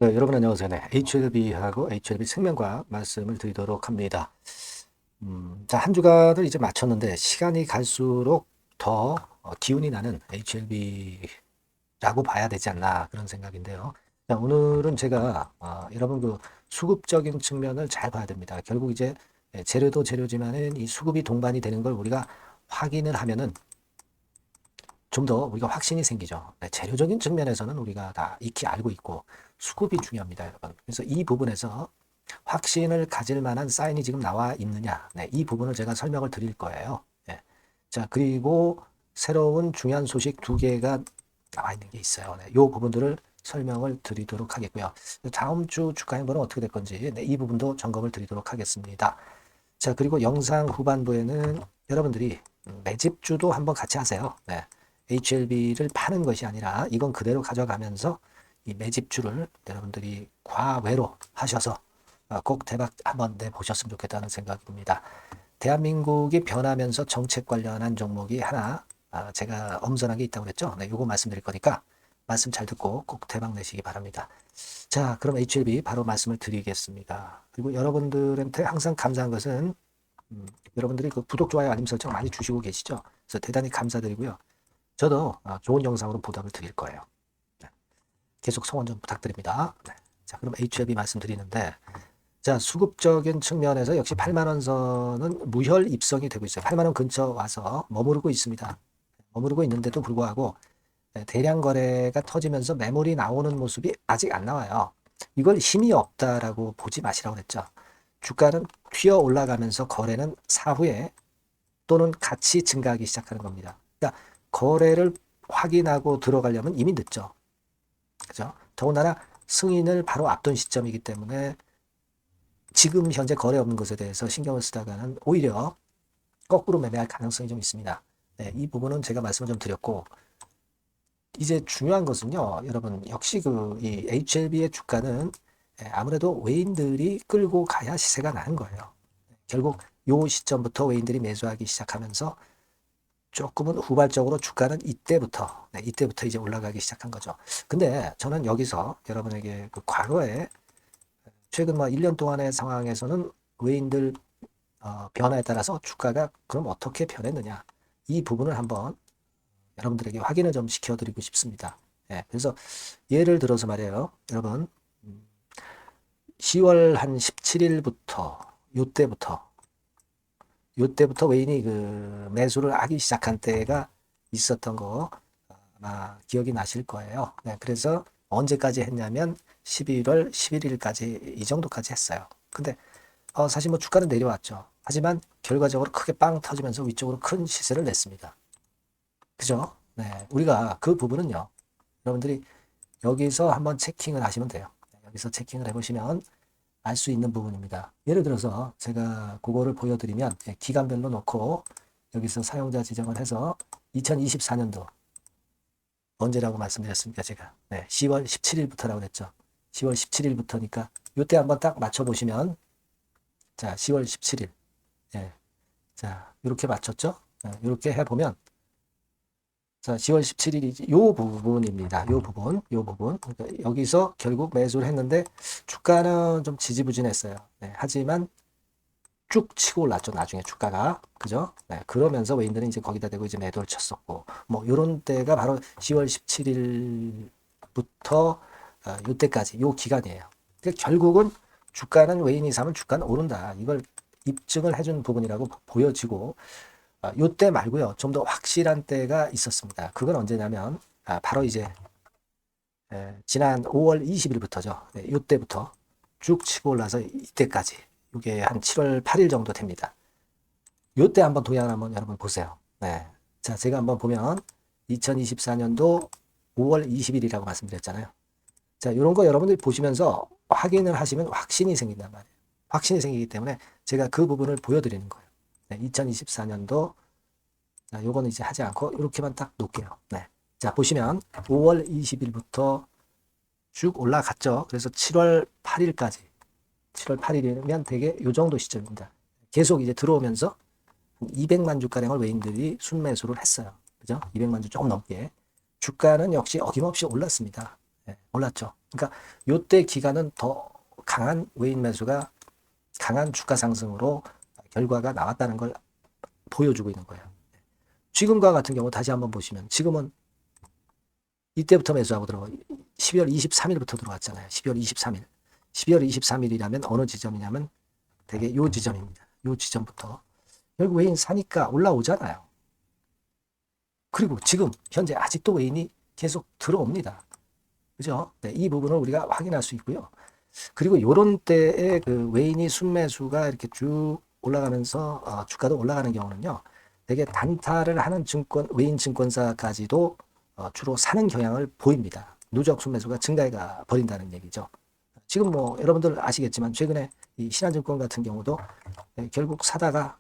네, 여러분 안녕하세요. 네, HLB하고 HLB 생명과학 말씀을 드리도록 합니다. 자, 한 주간을 이제 마쳤는데 시간이 갈수록 더 기운이 나는 HLB라고 봐야 되지 않나 그런 생각인데요. 자, 오늘은 제가 여러분 그 수급적인 측면을 잘 봐야 됩니다. 결국 이제 재료도 재료지만은 이 수급이 동반이 되는 걸 우리가 확인을 하면은 좀 더 우리가 확신이 생기죠. 네, 재료적인 측면에서는 우리가 다 익히 알고 있고 수급이 중요합니다, 여러분. 그래서 이 부분에서 확신을 가질 만한 사인이 지금 나와 있느냐, 네, 이 부분을 제가 설명을 드릴 거예요. 네. 자, 그리고 새로운 중요한 소식 두 개가 나와 있는 게 있어요. 네, 이 부분들을 설명을 드리도록 하겠고요. 다음 주 주가 행보는 어떻게 될 건지, 네, 이 부분도 점검을 드리도록 하겠습니다. 자, 그리고 영상 후반부에는 여러분들이 매집주도 한번 같이 하세요. 네. HLB를 파는 것이 아니라 이건 그대로 가져가면서 이 매집주를 여러분들이 과외로 하셔서 꼭 대박 한번 내보셨으면 좋겠다는 생각입니다. 대한민국이 변하면서 정책 관련한 종목이 하나 제가 엄선한 게 있다고 그랬죠. 네, 요거 말씀드릴 거니까 말씀 잘 듣고 꼭 대박 내시기 바랍니다. 자, 그럼 HLB 바로 말씀을 드리겠습니다. 그리고 여러분들한테 항상 감사한 것은 여러분들이 그 구독, 좋아요, 알림 설정 많이 주시고 계시죠. 그래서 대단히 감사드리고요. 저도 좋은 영상으로 보답을 드릴 거예요. 네. 계속 성원 좀 부탁드립니다. 네. 자, 그럼 HLB 말씀드리는데, 자, 수급적인 측면에서 역시 8만 원 선은 무혈 입성이 되고 있어요. 8만 원 근처 와서 머무르고 있습니다. 머무르고 있는데도 불구하고 대량 거래가 터지면서 매물이 나오는 모습이 아직 안 나와요. 이걸 힘이 없다라고 보지 마시라고 그랬죠. 주가는 튀어 올라가면서 거래는 사후에 또는 같이 증가하기 시작하는 겁니다. 그러니까 거래를 확인하고 들어가려면 이미 늦죠. 그죠? 더군다나 승인을 바로 앞둔 시점이기 때문에 지금 현재 거래 없는 것에 대해서 신경을 쓰다가는 오히려 거꾸로 매매할 가능성이 좀 있습니다. 네, 이 부분은 제가 말씀을 좀 드렸고, 이제 중요한 것은요, 여러분, 역시 이 HLB의 주가는 아무래도 외인들이 끌고 가야 시세가 나는 거예요. 결국 요 시점부터 외인들이 매수하기 시작하면서 조금은 후발적으로 주가는 이때부터 이제 올라가기 시작한 거죠. 근데 저는 여기서 여러분에게 그 과거에 최근 뭐 1년 동안의 상황에서는 외인들 변화에 따라서 주가가 그럼 어떻게 변했느냐. 이 부분을 한번 여러분들에게 확인을 좀 시켜드리고 싶습니다. 예, 그래서 예를 들어서 말이에요. 여러분, 10월 한 17일부터, 요때부터 외인이 그 매수를 하기 시작한 때가 있었던 거 아마 기억이 나실 거예요. 네, 그래서 언제까지 했냐면 11월 11일까지 이 정도까지 했어요. 근데 사실 뭐 주가는 내려왔죠. 하지만 결과적으로 크게 빵 터지면서 위쪽으로 큰 시세를 냈습니다. 그죠? 네, 우리가 그 부분은요. 여러분들이 여기서 한번 체킹을 하시면 돼요. 여기서 체킹을 해보시면 알 수 있는 부분입니다. 예를 들어서 제가 그거를 보여드리면 기간별로 놓고 여기서 사용자 지정을 해서 2024년도 언제라고 말씀드렸습니까? 제가 10월 17일부터라고 그랬죠. 10월 17일부터니까 이때 한번 딱 맞춰보시면 자 10월 17일 자 이렇게 맞췄죠? 이렇게 해보면 자 10월 17일이 요 부분입니다. 요 부분 그러니까 여기서 결국 매수를 했는데 주가는 좀 지지부진했어요. 하지만 쭉 치고 올랐죠. 나중에 주가가. 그죠? 그러면서 외인들은 이제 거기다 대고 이제 매도를 쳤었고, 뭐, 요런 때가 바로 10월 17일부터 요때까지, 요 기간이에요. 그러니까 결국은 주가는 외인이 사면 주가는 오른다. 이걸 입증을 해준 부분이라고 보여지고, 요때 말고요. 좀 더 확실한 때가 있었습니다. 그건 언제냐면, 바로 이제, 지난 5월 20일부터죠. 요때부터 쭉 치고 올라서 이때까지. 이게 한 7월 8일 정도 됩니다. 요때 한번 도약 한번 여러분 보세요. 네. 자, 제가 한번 보면 2024년도 5월 20일이라고 말씀드렸잖아요. 자, 이런 거 여러분들이 보시면서 확인을 하시면 확신이 생긴단 말이에요. 확신이 생기기 때문에 제가 그 부분을 보여드리는 거예요. 2024년도 자, 요거는 이제 하지 않고 이렇게만 딱 놓을게요. 네. 자, 보시면 5월 20일부터 쭉 올라갔죠. 그래서 7월 8일까지 7월 8일이면 되게 요 정도 시점입니다. 계속 이제 들어오면서 200만 주가량을 외인들이 순매수를 했어요. 그죠? 200만 주 조금 넘게. 주가는 역시 어김없이 올랐습니다. 올랐죠. 그러니까 요때 기간은 더 강한 외인 매수가 강한 주가 상승으로 결과가 나왔다는 걸 보여주고 있는 거예요. 지금과 같은 경우 다시 한번 보시면 지금은 이때부터 매수하고 들어가 12월 23일부터 들어왔잖아요. 12월 23일. 12월 23일이라면 어느 지점이냐면 되게 요 지점입니다. 요 지점부터 결국 외인 사니까 올라오잖아요. 그리고 지금 현재 아직도 외인이 계속 들어옵니다. 그죠? 네, 이 부분을 우리가 확인할 수 있고요. 그리고 요런 때에 그 외인이 순매수가 이렇게 쭉 올라가면서 주가도 올라가는 경우는요. 되게 단타를 하는 증권, 외인 증권사까지도 주로 사는 경향을 보입니다. 누적 순매수가 증가해가 버린다는 얘기죠. 지금 뭐 여러분들 아시겠지만 최근에 이 신한증권 같은 경우도 결국 사다가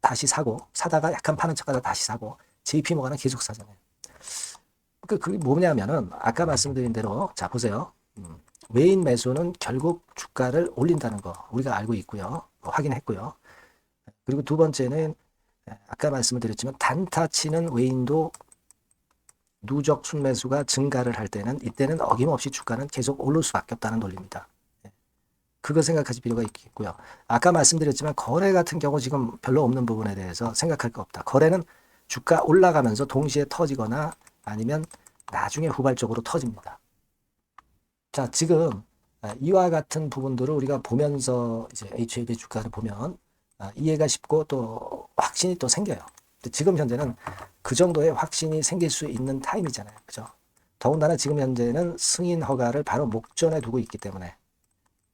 다시 사고 사다가 약간 파는 척하다 다시 사고 JP모간은 계속 사잖아요. 그게 뭐냐면은 아까 말씀드린 대로 자 보세요. 외인 매수는 결국 주가를 올린다는 거 우리가 알고 있고요. 확인했고요. 그리고 두 번째는 아까 말씀을 드렸지만 단타 치는 외인도 누적 순매수가 증가를 할 때는 이때는 어김없이 주가는 계속 오를 수밖에 없다는 논리입니다. 그거 생각하실 필요가 있겠고요. 아까 말씀드렸지만 거래 같은 경우 지금 별로 없는 부분에 대해서 생각할 거 없다. 거래는 주가 올라가면서 동시에 터지거나 아니면 나중에 후발적으로 터집니다. 자, 지금 이와 같은 부분들을 우리가 보면서 이제 HLB 주가를 보면 이해가 쉽고 또 확신이 또 생겨요. 지금 현재는 그 정도의 확신이 생길 수 있는 타임이잖아요. 그죠? 더군다나 지금 현재는 승인 허가를 바로 목전에 두고 있기 때문에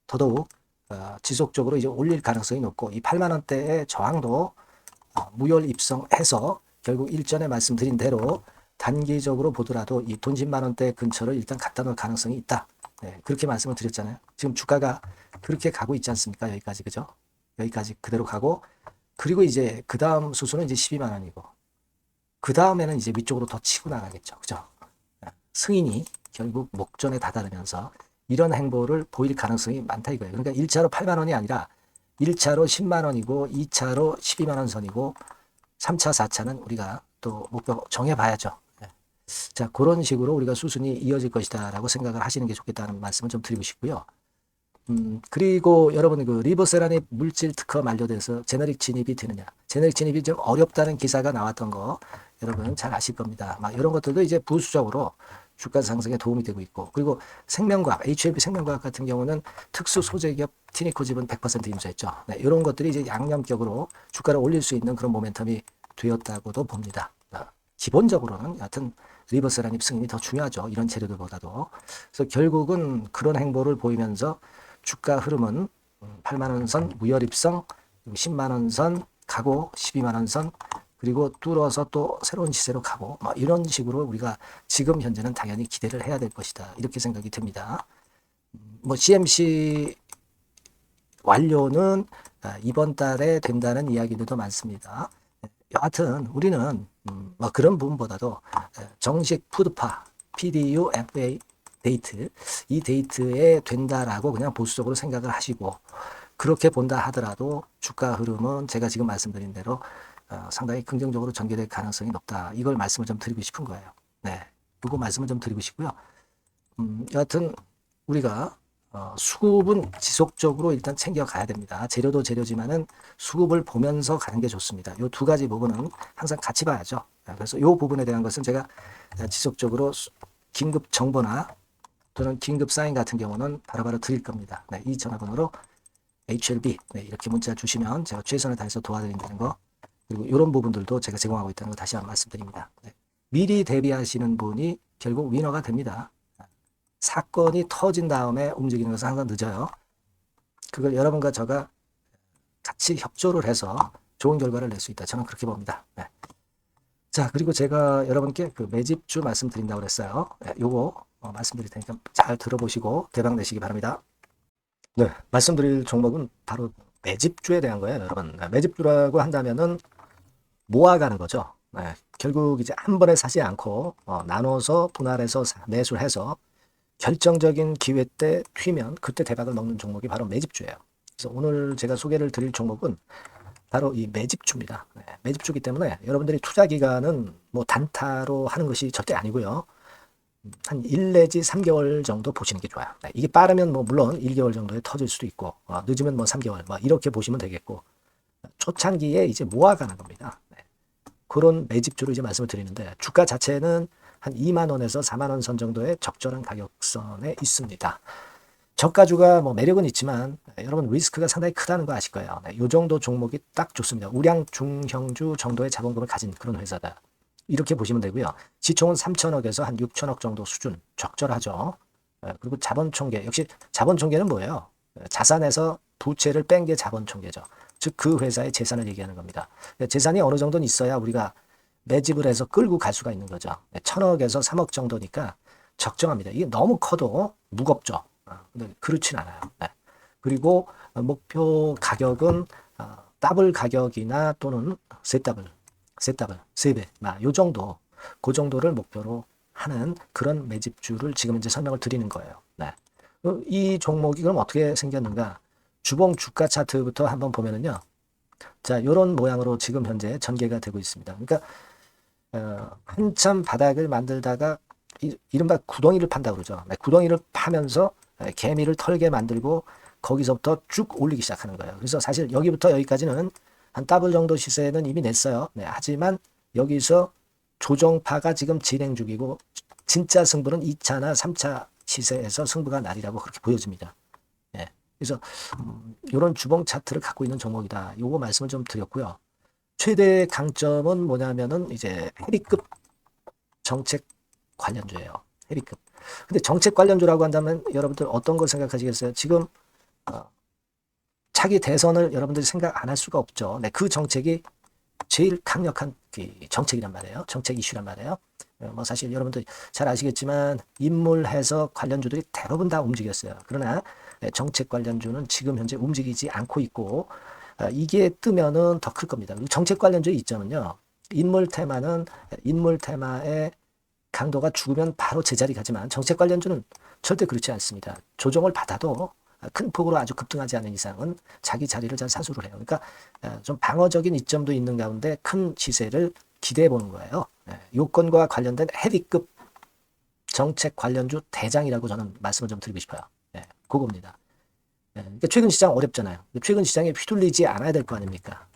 더더욱 지속적으로 이제 올릴 가능성이 높고 이 8만 원대의 저항도 무혈 입성해서 결국 일전에 말씀드린 대로 단기적으로 보더라도 이 돈 10만 원대 근처를 일단 갖다 놓을 가능성이 있다. 네, 그렇게 말씀을 드렸잖아요. 지금 주가가 그렇게 가고 있지 않습니까? 여기까지 그죠? 여기까지 그대로 가고 그리고 이제 그 다음 수수는 이제 12만 원이고 그 다음에는 이제 위쪽으로 더 치고 나가겠죠. 그죠? 승인이 결국 목전에 다다르면서 이런 행보를 보일 가능성이 많다 이거예요. 그러니까 1차로 8만 원이 아니라 1차로 10만 원이고 2차로 12만 원 선이고 3차, 4차는 우리가 또 목표 정해봐야죠. 자, 그런 식으로 우리가 수순이 이어질 것이다라고 생각을 하시는 게 좋겠다는 말씀을 좀 드리고 싶고요. 그리고 여러분 그 리보세라닙 물질 특허 만료돼서 제너릭 진입이 되느냐. 제너릭 진입이 좀 어렵다는 기사가 나왔던 거 여러분 잘 아실 겁니다. 막 이런 것들도 이제 부수적으로 주가 상승에 도움이 되고 있고 그리고 생명과학, HLB 생명과학 같은 경우는 특수 소재기업 티니코집은 100% 인수했죠. 네, 이런 것들이 이제 양념격으로 주가를 올릴 수 있는 그런 모멘텀이 되었다고도 봅니다. 기본적으로는 여하튼 리버스라는 승인이 더 중요하죠. 이런 재료들보다도. 그래서 결국은 그런 행보를 보이면서 주가 흐름은 8만 원 선 무혈입성, 10만 원 선 가고 12만 원 선 그리고 뚫어서 또 새로운 시세로 가고 뭐 이런 식으로 우리가 지금 현재는 당연히 기대를 해야 될 것이다. 이렇게 생각이 듭니다. 뭐 CMC 완료는 이번 달에 된다는 이야기들도 많습니다. 여하튼 우리는 뭐 그런 부분보다도 정식 푸드파 PDU FA 데이트 이 데이트에 된다라고 그냥 보수적으로 생각을 하시고 그렇게 본다 하더라도 주가 흐름은 제가 지금 말씀드린 대로 상당히 긍정적으로 전개될 가능성이 높다. 이걸 말씀을 좀 드리고 싶은 거예요. 네, 이거 말씀을 좀 드리고 싶고요. 여하튼 우리가 수급은 지속적으로 일단 챙겨가야 됩니다. 재료도 재료지만은 수급을 보면서 가는 게 좋습니다. 이 두 가지 부분은 항상 같이 봐야죠. 그래서 이 부분에 대한 것은 제가 지속적으로 긴급 정보나 또는 긴급 사인 같은 경우는 바로바로 드릴 겁니다. 네, 이 전화번호로 HLB 이렇게 문자 주시면 제가 최선을 다해서 도와드린다는 거 그리고 이런 부분들도 제가 제공하고 있다는 거 다시 한번 말씀드립니다. 네. 미리 대비하시는 분이 결국 위너가 됩니다. 사건이 터진 다음에 움직이는 것은 항상 늦어요. 그걸 여러분과 저가 같이 협조를 해서 좋은 결과를 낼 수 있다. 저는 그렇게 봅니다. 네. 자, 그리고 제가 여러분께 그 매집주 말씀드린다고 그랬어요. 네, 요거 말씀드릴 테니까 잘 들어보시고 대박 내시기 바랍니다. 네, 말씀드릴 종목은 바로 매집주에 대한 거예요, 여러분. 매집주라고 한다면은 모아가는 거죠. 네, 결국 이제 한 번에 사지 않고 나눠서 분할해서 매수를 해서 결정적인 기회 때 튀면 그때 대박을 먹는 종목이 바로 매집주예요. 그래서 오늘 제가 소개를 드릴 종목은 바로 이 매집주입니다. 네, 매집주기 때문에 여러분들이 투자 기간은 뭐 단타로 하는 것이 절대 아니고요. 한 1 내지 3개월 정도 보시는 게 좋아요. 네, 이게 빠르면 뭐 물론 1개월 정도에 터질 수도 있고 늦으면 뭐 3개월 뭐 이렇게 보시면 되겠고 초창기에 이제 모아가는 겁니다. 네, 그런 매집주로 이제 말씀을 드리는데 주가 자체는 한 2만 원에서 4만 원 선 정도의 적절한 가격선에 있습니다. 저가주가 뭐 매력은 있지만 여러분 리스크가 상당히 크다는 거 아실 거예요. 네, 이 정도 종목이 딱 좋습니다. 우량 중형주 정도의 자본금을 가진 그런 회사다. 이렇게 보시면 되고요. 시총은 3천억에서 한 6천억 정도 수준 적절하죠. 그리고 자본총계 역시 자본총계는 뭐예요? 자산에서 부채를 뺀 게 자본총계죠. 즉 그 회사의 재산을 얘기하는 겁니다. 재산이 어느 정도는 있어야 우리가 매집을 해서 끌고 갈 수가 있는 거죠. 1천억에서 3억 정도니까 적정합니다. 이게 너무 커도 무겁죠. 근데 그렇진 않아요. 네. 그리고 목표 가격은 더블 가격이나 또는 세 더블, 세 배, 요 정도, 그 정도를 목표로 하는 그런 매집주를 지금 이제 설명을 드리는 거예요. 네. 이 종목이 그럼 어떻게 생겼는가? 주봉 주가 차트부터 한번 보면은요. 자, 이런 모양으로 지금 현재 전개가 되고 있습니다. 그러니까 한참 바닥을 만들다가 이른바 구덩이를 판다 그러죠. 네, 구덩이를 파면서 개미를 털게 만들고 거기서부터 쭉 올리기 시작하는 거예요. 그래서 사실 여기부터 여기까지는 한 더블 정도 시세는 이미 냈어요. 네, 하지만 여기서 조정파가 지금 진행 중이고 진짜 승부는 2차나 3차 시세에서 승부가 날이라고 그렇게 보여집니다. 네, 그래서 이런 주봉 차트를 갖고 있는 종목이다. 요거 말씀을 좀 드렸고요. 최대 강점은 뭐냐면은 이제 해리급 정책 관련주예요. 해리급. 근데 정책 관련주라고 한다면 여러분들 어떤 걸 생각하시겠어요? 지금 차기 대선을 여러분들이 생각 안 할 수가 없죠. 네, 그 정책이 제일 강력한 정책이란 말이에요. 정책 이슈란 말이에요. 뭐 사실 여러분들 잘 아시겠지만 인물 해석 관련주들이 대부분 다 움직였어요. 그러나 정책 관련주는 지금 현재 움직이지 않고 있고 이게 뜨면은 더 클 겁니다. 그리고 정책 관련주의 이점은요. 인물 테마의 강도가 죽으면 바로 제자리 가지만 정책 관련주는 절대 그렇지 않습니다. 조정을 받아도 큰 폭으로 아주 급등하지 않는 이상은 자기 자리를 잘 사수를 해요. 그러니까 좀 방어적인 이점도 있는 가운데 큰 시세를 기대해 보는 거예요. 요건과 관련된 헤비급 정책 관련주 대장이라고 저는 말씀을 좀 드리고 싶어요. 그겁니다. 그러니까 최근 시장 어렵잖아요. 최근 시장에 휘둘리지 않아야 될 거 아닙니까?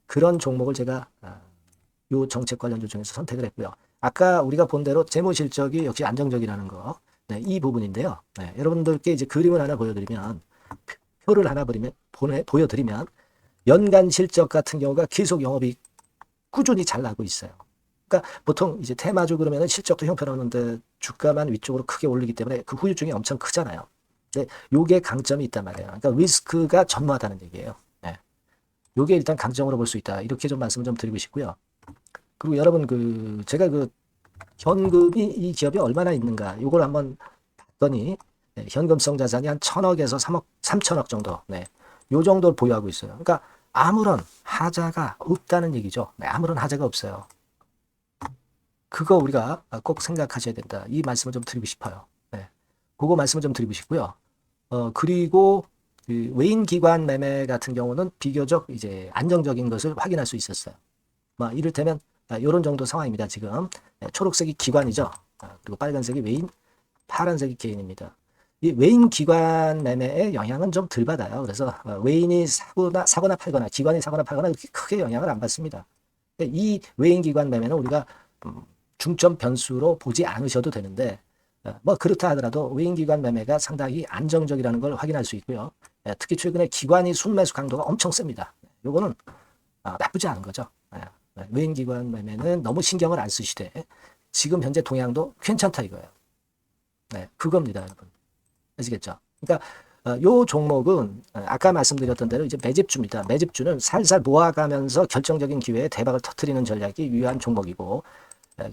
그런 종목을 제가 요 정책 관련주 중에서 선택을 했고요. 아까 우리가 본 대로 재무 실적이 역시 안정적이라는 거, 이 부분인데요. 여러분들께 이제 그림을 하나 보여드리면, 표를 하나 보여드리면, 연간 실적 같은 경우가 계속 영업이 꾸준히 잘 나고 있어요. 그러니까 보통 이제 테마주 그러면 실적도 형편없는데 주가만 위쪽으로 크게 올리기 때문에 그 후유증이 엄청 크잖아요. 근데 요게 강점이 있단 말이에요. 그러니까 리스크가 전무하다는 얘기예요. 요게 일단 강점으로 볼 수 있다. 이렇게 좀 말씀을 좀 드리고 싶고요. 그리고 여러분 제가 현금이 이 기업이 얼마나 있는가 요걸 한번 봤더니 현금성 자산이 한 1,000억에서 3천억 정도 요 정도를 보유하고 있어요. 그러니까 아무런 하자가 없다는 얘기죠. 아무런 하자가 없어요. 그거 우리가 꼭 생각하셔야 된다. 이 말씀을 좀 드리고 싶어요. 그거 말씀을 좀 드리고 싶고요. 그리고 외인 기관 매매 같은 경우는 비교적 이제 안정적인 것을 확인할 수 있었어요. 이를테면 이런 정도 상황입니다. 지금 초록색이 기관이죠. 그리고 빨간색이 외인, 파란색이 개인입니다. 이 외인 기관 매매의 영향은 좀 덜 받아요. 그래서 외인이 사거나 팔거나 기관이 사거나 팔거나 그렇게 크게 영향을 안 받습니다. 이 외인 기관 매매는 우리가 중점 변수로 보지 않으셔도 되는데 그렇다 하더라도 외인 기관 매매가 상당히 안정적이라는 걸 확인할 수 있고요. 특히 최근에 기관이 순매수 강도가 엄청 셉니다. 요거는 나쁘지 않은 거죠. 외인 기관 매매는 너무 신경을 안 쓰시되 지금 현재 동향도 괜찮다 이거예요. 그겁니다, 여러분. 아시겠죠? 그러니까 요 종목은 아까 말씀드렸던 대로 이제 매집주입니다. 매집주는 살살 모아가면서 결정적인 기회에 대박을 터뜨리는 전략이 유효한 종목이고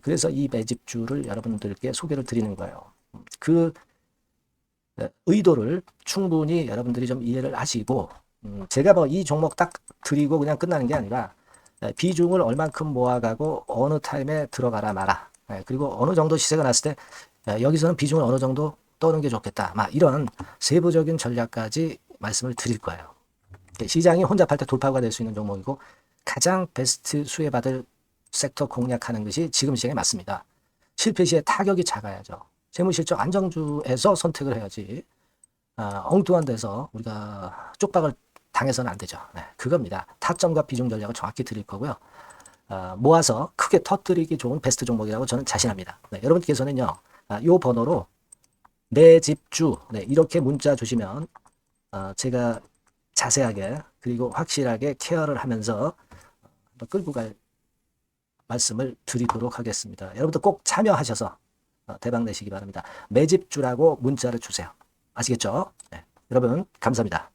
그래서 이 매집주를 여러분들께 소개를 드리는 거예요. 그 의도를 충분히 여러분들이 좀 이해를 하시고 제가 이 종목 딱 드리고 그냥 끝나는 게 아니라 비중을 얼만큼 모아가고 어느 타임에 들어가라 마라. 그리고 어느 정도 시세가 났을 때 여기서는 비중을 어느 정도 떠는 게 좋겠다. 이런 세부적인 전략까지 말씀을 드릴 거예요. 시장이 혼잡할 때 돌파구가 될 수 있는 종목이고 가장 베스트 수혜받을 섹터 공략하는 것이 지금 시장에 맞습니다. 실패 시에 타격이 작아야죠. 재무실적 안정주에서 선택을 해야지 엉뚱한 데서 우리가 쪽박을 당해서는 안 되죠. 네, 그겁니다. 타점과 비중 전략을 정확히 드릴 거고요. 모아서 크게 터뜨리기 좋은 베스트 종목이라고 저는 자신합니다. 네, 여러분께서는요, 이 번호로 내 집주 이렇게 문자 주시면 제가 자세하게 그리고 확실하게 케어를 하면서 끌고 갈 말씀을 드리도록 하겠습니다. 여러분들 꼭 참여하셔서 대박 내시기 바랍니다. 매집주라고 문자를 주세요. 아시겠죠? 네, 여러분 감사합니다.